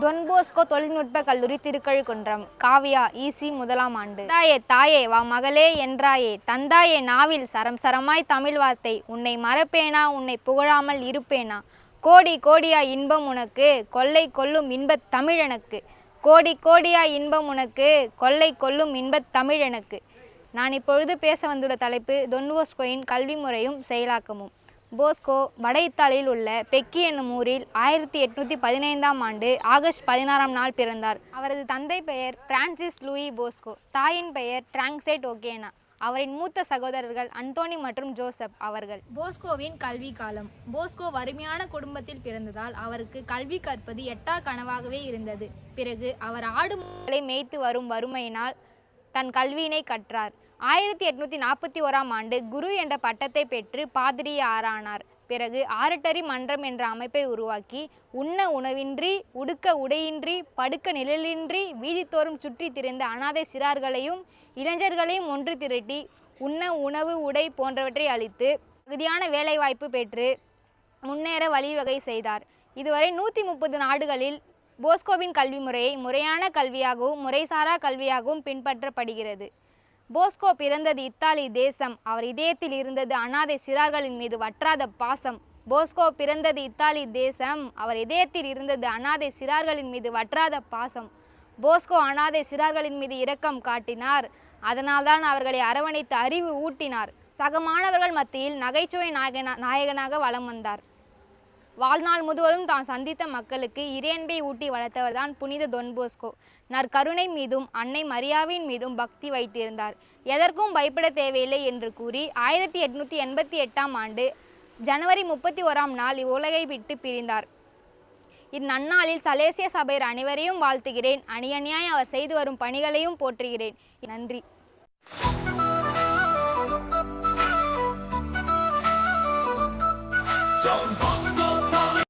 Ton Bosco தொழில்நுட்ப கல்லூரி Thirukazhukundram. Kavya easy முதலாம் ஆண்டு. தாயே தாயே வா மகளே என்றாயே, தந்தாயே நாவில் சரம் சரமாய் தமிழ் வார்த்தை, உன்னை மறப்பேனா உன்னை புகழாமல் இருப்பேனா, கோடி கோடியா இன்பம் உனக்கு கொள்ளை கொள்ளும் இன்பத் தமிழனுக்கு, கோடி கோடியா இன்பம் உனக்கு கொள்ளை கொள்ளும் இன்பத் தமிழனுக்கு. நான் இப்பொழுது பேச வந்துள்ள தலைப்பு டொன் போஸ்கோயின் கல்வி முறையும் செயலாக்கமும். போஸ்கோ வட இத்தாலியில் உள்ள பெக்கி என்னும் ஊரில் 1815ஆம் ஆண்டு ஆகஸ்ட் 16ஆம் நாள் பிறந்தார். அவரது தந்தை பெயர் பிரான்சிஸ் லூயி போஸ்கோ, தாயின் பெயர் டிராங்செட் ஓகேனா. அவரின் மூத்த சகோதரர்கள் அந்தோனி மற்றும் ஜோசப் அவர்கள். போஸ்கோவின் கல்வி காலம். போஸ்கோ வறுமையான குடும்பத்தில் பிறந்ததால் அவருக்கு கல்வி கற்பது எட்டா கனவாகவே இருந்தது. பிறகு அவர் ஆடு மாடுகளை மேய்த்து வரும் வறுமையினால் தன் கல்வியினை கற்றார். 1841ஆம் ஆண்டு குரு என்ற பட்டத்தை பெற்று பாதிரியாரானார். பிறகு ஆரட்டரி மன்றம் என்ற அமைப்பை உருவாக்கி உண்ண உணவின்றி, உடுக்க உடையின்றி, படுக்க நிழலின்றி வீதித்தோறும் சுற்றி திரிந்த அனாதை சிறார்களையும் இளைஞர்களையும் ஒன்று திரட்டி உண்ண உணவு உடை போன்றவற்றை அளித்து தகுதியான வேலைவாய்ப்பு பெற்று முன்னேற வழிவகை செய்தார். இதுவரை 130 நாடுகளில் போஸ்கோவின் கல்வி முறையை முறையான கல்வியாகவும் முறைசாரா கல்வியாகவும் பின்பற்றப்படுகிறது. போஸ்கோ பிறந்தது இத்தாலி தேசம். அவர் இதயத்தில் இருந்தது அனாதை சிறார்களின் மீது வற்றாத பாசம். போஸ்கோ பிறந்தது இத்தாலி தேசம். அவர் இதயத்தில் இருந்தது அனாதை சிறார்களின் மீது வற்றாத பாசம். போஸ்கோ அனாதை சிறார்களின் மீது இரக்கம் காட்டினார். அதனால்தான் அவர்களை அரவணைத்து அறிவு ஊட்டினார். சக மாணவர்கள் மத்தியில் நகைச்சுவை நாயகனாக வலம் வந்தார். வாழ்நாள் முழுவதும் தான் சந்தித்த மக்களுக்கு இறையன்பை ஊட்டி வளர்த்தவர் தான் புனித டொன் போஸ்கோ. நற்கருணை மீதும் அன்னை மரியாவின் மீதும் பக்தி வைத்திருந்தார். எதற்கும் பயப்பட தேவையில்லை என்று கூறி 1888ஆம் ஆண்டு ஜனவரி 31ஆம் நாள் இவ்வுலகை விட்டு பிரிந்தார். இந்நன்னாளில் சலேசிய சபையர் அனைவரையும் வாழ்த்துகிறேன். அணியணியாய் அவர் செய்து வரும் பணிகளையும் போற்றுகிறேன். நன்றி. Don Bosco.